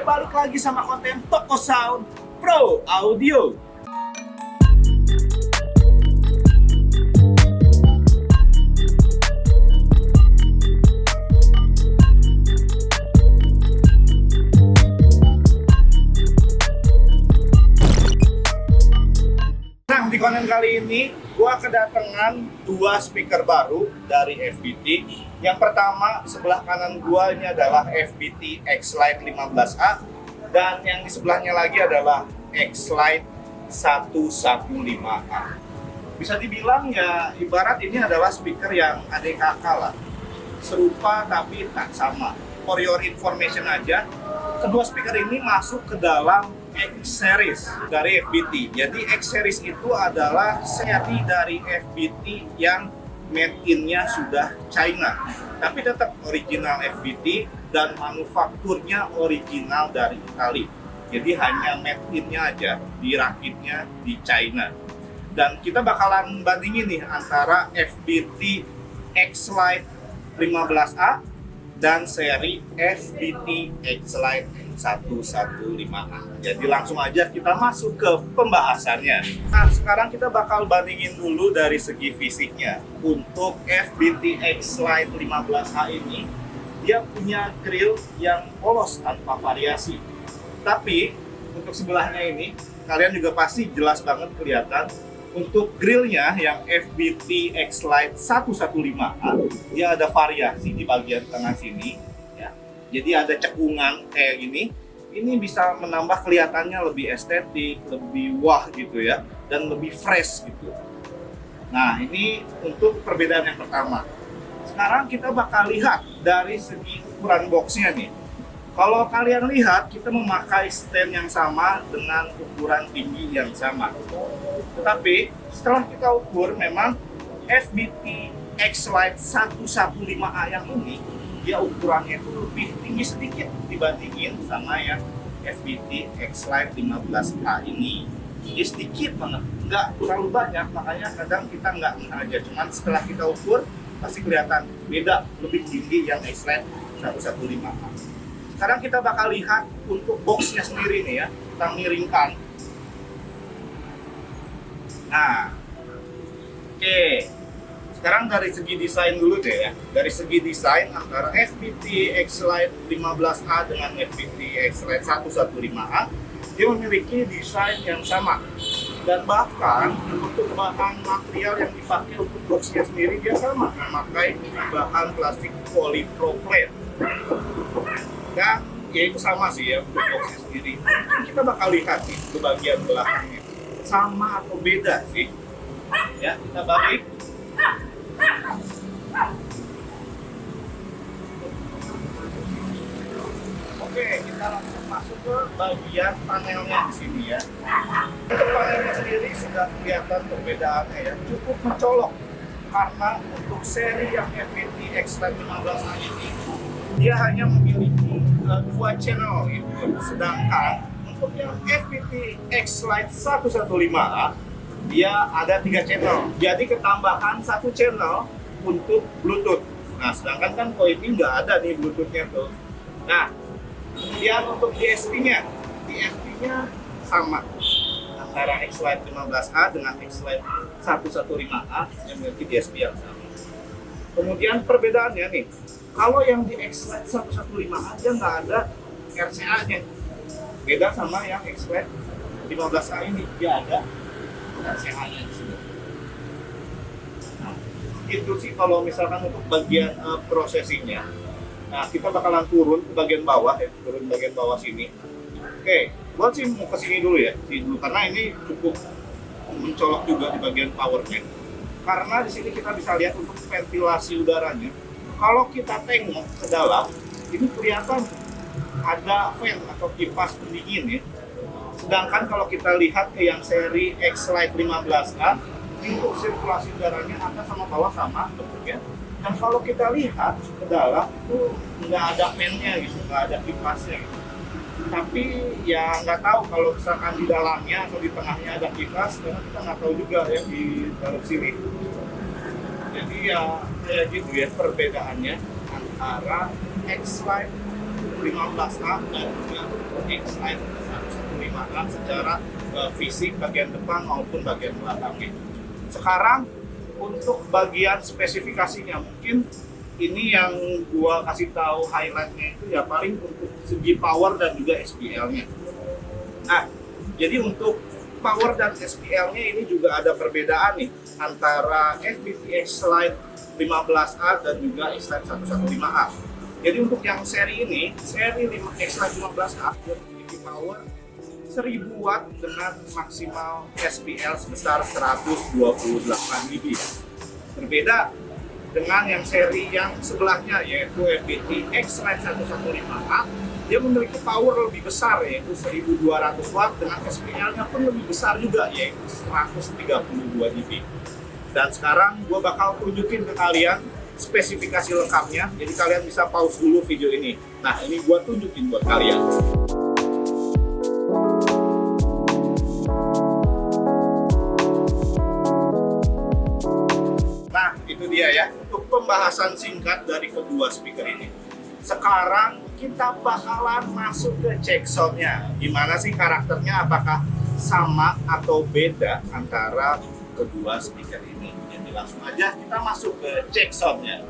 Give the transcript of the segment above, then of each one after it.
balik lagi sama konten Toko Sound Pro Audio. Nah, di konten kali ini gua kedatangan dua speaker baru dari FBT. Yang pertama sebelah kanan gua ini adalah FBT X-Lite 15A dan yang di sebelahnya lagi adalah X-Lite 115A. Bisa dibilang ya ibarat ini adalah speaker yang adik kakak lah. Serupa tapi tak sama. For your information aja, kedua speaker ini masuk ke dalam X-Series dari FBT. Jadi X-Series itu adalah seri dari FBT yang made in-nya sudah China. Tapi tetap original FBT dan manufakturnya original dari Italia. Jadi hanya made in-nya aja, dirakitnya di China. Dan kita bakalan bandingin nih antara FBT X-Lite 15A dan seri FBT X-Lite 115A. Jadi langsung aja kita masuk ke pembahasannya. Nah, sekarang kita bakal bandingin dulu dari segi fisiknya. Untuk FBT X-Lite 15A ini, dia punya grill yang polos tanpa variasi. Tapi untuk sebelahnya ini, kalian juga pasti jelas banget kelihatan. Untuk grillnya yang FBT X-Lite 115A, dia ada variasi di bagian tengah sini, ya. Jadi ada cekungan kayak gini. Ini bisa menambah kelihatannya lebih estetik, lebih wah gitu ya, dan lebih fresh gitu. Nah, ini untuk perbedaan yang pertama. Sekarang kita bakal lihat dari segi ukuran boxnya nih. Kalau kalian lihat, kita memakai stand yang sama dengan ukuran tinggi yang sama. Tetapi setelah kita ukur, memang FBT X-Lite 115A yang ini, dia ukurannya itu lebih tinggi sedikit dibandingin sama yang FBT X-Lite 15A ini. Jadi sedikit banget, nggak terlalu banyak, makanya kadang kita nggak aja. Cuman setelah kita ukur, pasti kelihatan beda, lebih tinggi yang X-Lite 115A. Sekarang kita bakal lihat untuk boxnya sendiri nih ya, kita miringkan. Nah, oke. Sekarang dari segi desain dulu deh ya. Dari segi desain antara FBT X-Lite 15A dengan FBT X-Lite 115A, dia memiliki desain yang sama. Dan bahkan untuk bahan material yang dipakai untuk boxnya sendiri dia sama, memakai bahan plastik polypropylene. Dan ya itu sama sih ya untuk boxnya sendiri. Kita bakal lihat nih ke bagian belakangnya, sama atau beda sih. Ya, kita balik. Oke, kita langsung masuk ke bagian panelnya di sini ya. Untuk panelnya sendiri sudah kelihatan perbedaannya ya, cukup mencolok. Karena untuk seri yang FBT X-Lite 15A ini, dia hanya memiliki dua channel gitu. Sedangkan untuk yang FBT X-Lite 115A, dia ada 3 channel. Jadi ketambahan 1 channel untuk Bluetooth. Nah, sedangkan kan kalau ini nggak ada nih Bluetooth-nya tuh. Nah, kemudian untuk DSP-nya sama antara X-Lite 15A dengan X-Lite 115A yang memiliki DSP yang sama. Kemudian perbedaannya nih, kalau yang di X-Lite 115A dia nggak ada RCA-nya. Beda sama yang X-Lite 15A ini, dia ada RCA-nya di sini. Nah, itu sih kalau misalkan untuk bagian prosesinya. Nah, kita bakalan turun ke bagian bawah ya, turun bagian bawah sini. Oke, gua sih mau ke sini dulu ya, sini dulu karena ini cukup mencolok juga di bagian powernya. Karena di sini kita bisa lihat untuk ventilasi udaranya. Kalau kita tengok ke dalam, ini kelihatan ada fan atau kipas pendingin ya. Sedangkan kalau kita lihat ke yang seri X-Lite 15A, untuk sirkulasi udaranya atas sama bawah sama bentuknya. Dan kalau kita lihat ke dalam itu nggak ada fan-nya gitu, nggak ada kipasnya gitu. Tapi ya nggak tahu kalau misalkan di dalamnya atau di tengahnya ada kipas, karena kita nggak tahu juga ya di dalam sini. Jadi ya kayak gitu ya perbedaannya antara X-Lite 115A dan juga X-Line 115A secara fisik bagian depan maupun bagian belakangnya. Sekarang untuk bagian spesifikasinya, mungkin ini yang gua kasih tahu highlightnya itu ya paling untuk segi power dan juga SPL-nya. Nah, jadi untuk power dan SPL-nya ini juga ada perbedaan nih antara FPV X-Line 15A dan juga X-Line 115A. Jadi untuk yang seri ini, seri X-Line 15A memiliki power 1000 watt dengan maksimal SPL sebesar 128 dB. Berbeda dengan yang seri yang sebelahnya yaitu FPV X-Line 115A, dia memiliki power lebih besar yaitu 1200 watt dengan SPL-nya pun lebih besar juga yaitu 132 dB. Dan sekarang gue bakal tunjukin ke kalian spesifikasi lengkapnya, jadi kalian bisa pause dulu video ini. Nah, ini gue tunjukin buat kalian. Nah, itu dia ya, untuk pembahasan singkat dari kedua speaker ini. Sekarang kita bakalan masuk ke check sound-nya. Gimana sih karakternya, apakah sama atau beda antara kedua speaker ini? Jadi langsung aja kita masuk ke check sound-nya.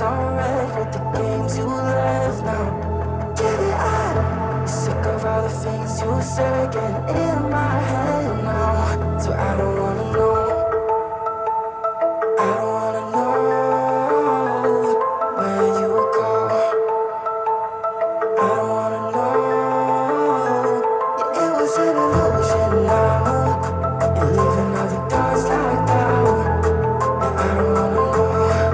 texts on red with the games you left now. Get it out. Sick of all the things you say getting in my head now. So I don't wanna know. I don't wanna know where you go. I don't wanna know. Yeah, it was an illusion now. You're leaving all the doors locked out. Yeah, I don't wanna know. Yeah,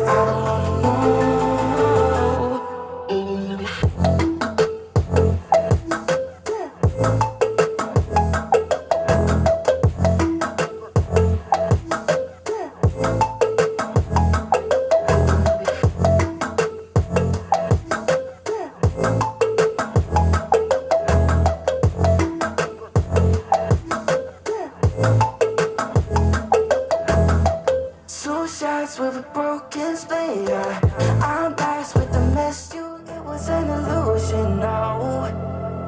I don't wanna know. Two shots with a broken spleen. I'm blessed with the mess you. It was an illusion, no.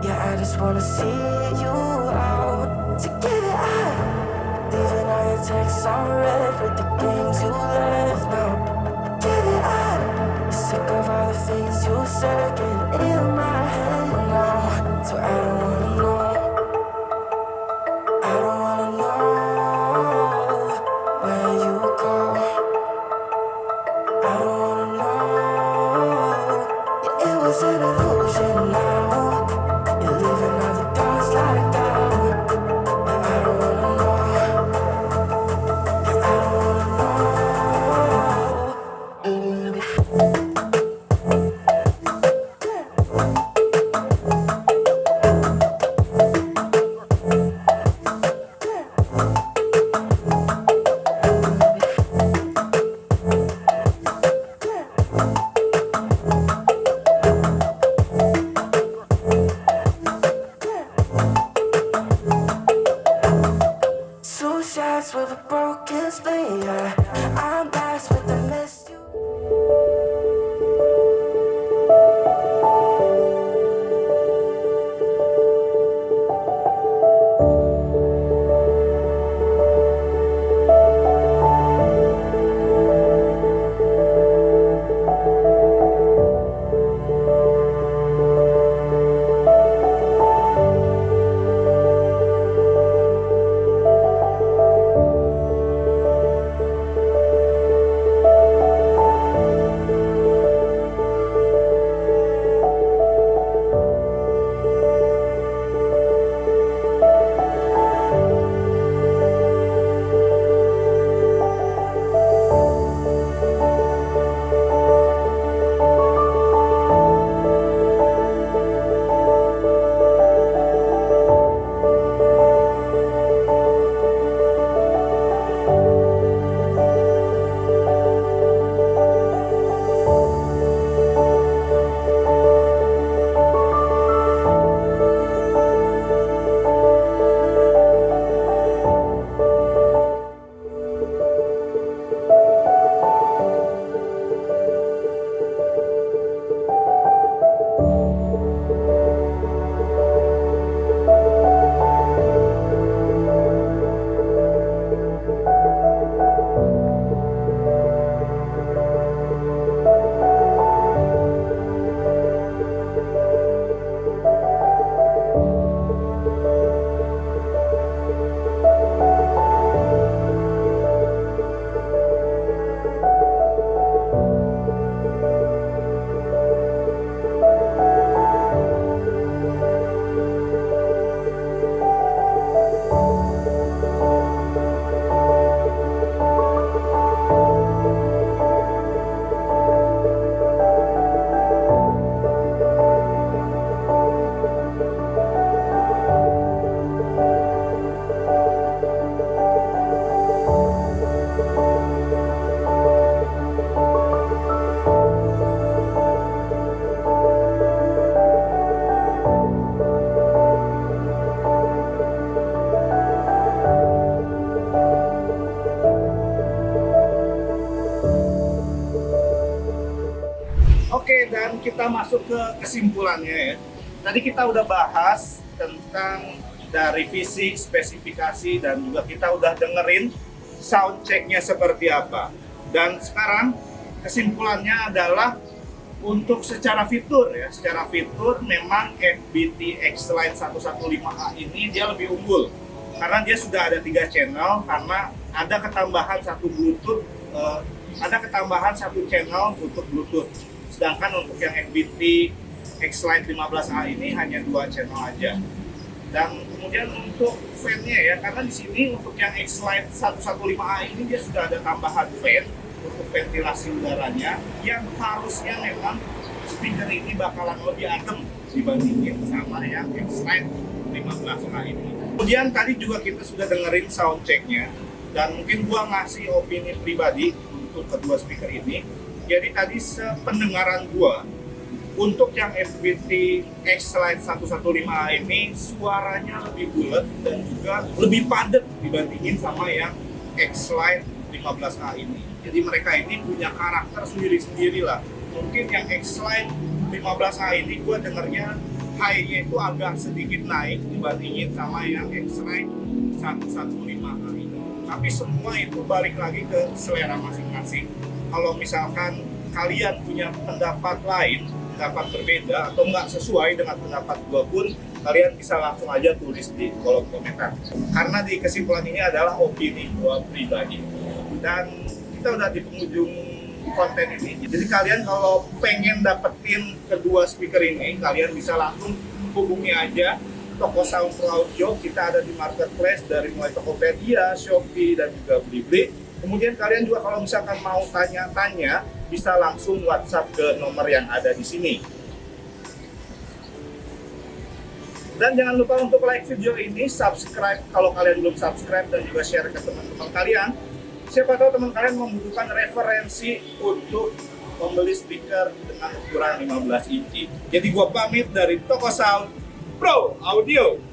Yeah, I just wanna see you out. To get it out. Leaving all your texts on red with the games you left now. Get it out. Sick of all the things you said getting in my head now. So I don't wanna know. I don't wanna know where you go. I don't wanna know. Yeah, it was an illusion now. You're leaving all the doors locked out. Yeah, I don't wanna know. Yeah, I don't wanna know. Two shots with a broken spleen. I'm blessed with the mess you. Oke, dan kita masuk ke kesimpulannya ya. Tadi kita udah bahas tentang dari fisik, spesifikasi, dan juga kita udah dengerin sound check-nya seperti apa. Dan sekarang kesimpulannya adalah untuk secara fitur memang FBT X-Lite 115A ini dia lebih unggul karena dia sudah ada 3 channel, karena ada ketambahan satu channel untuk Bluetooth. Sedangkan untuk yang FBT X-Lite 15A ini hanya 2 channel aja. Dan kemudian untuk fan-nya ya, karena di sini untuk yang X-Lite 115A ini dia sudah ada tambahan fan untuk ventilasi udaranya yang harusnya memang speaker ini bakalan lebih adem dibandingin sama yang X-Lite 15A ini. Kemudian tadi juga kita sudah dengerin sound check-nya, dan mungkin gua ngasih opini pribadi untuk kedua speaker ini. Jadi tadi sependengaran gua untuk yang FBT X-Lite 115A ini suaranya lebih bulat dan juga lebih padat dibandingin sama yang X-Lite 15A ini. Jadi mereka ini punya karakter sendiri-sendiri lah. Mungkin yang X-Lite 15A ini gue dengernya high-nya itu agak sedikit naik dibandingin sama yang X-Lite 115A ini. Tapi semua itu balik lagi ke selera masing-masing. Kalau misalkan kalian punya pendapat lain, pendapat berbeda atau nggak sesuai dengan pendapat gue pun, kalian bisa langsung aja tulis di kolom komentar. Karena di kesimpulan ini adalah opini gue pribadi. Dan kita udah di penghujung konten ini. Jadi kalian kalau pengen dapetin kedua speaker ini, kalian bisa langsung hubungi aja toko Sound Pro Audio. Kita ada di marketplace dari mulai Tokopedia, Shopee, dan juga Blibli. Kemudian kalian juga kalau misalkan mau tanya-tanya, bisa langsung WhatsApp ke nomor yang ada di sini. Dan jangan lupa untuk like video ini, subscribe kalau kalian belum subscribe, dan juga share ke teman-teman kalian. Siapa tahu teman kalian membutuhkan referensi untuk membeli speaker dengan ukuran 15 inci. Jadi gua pamit dari Toko Sound Pro Audio.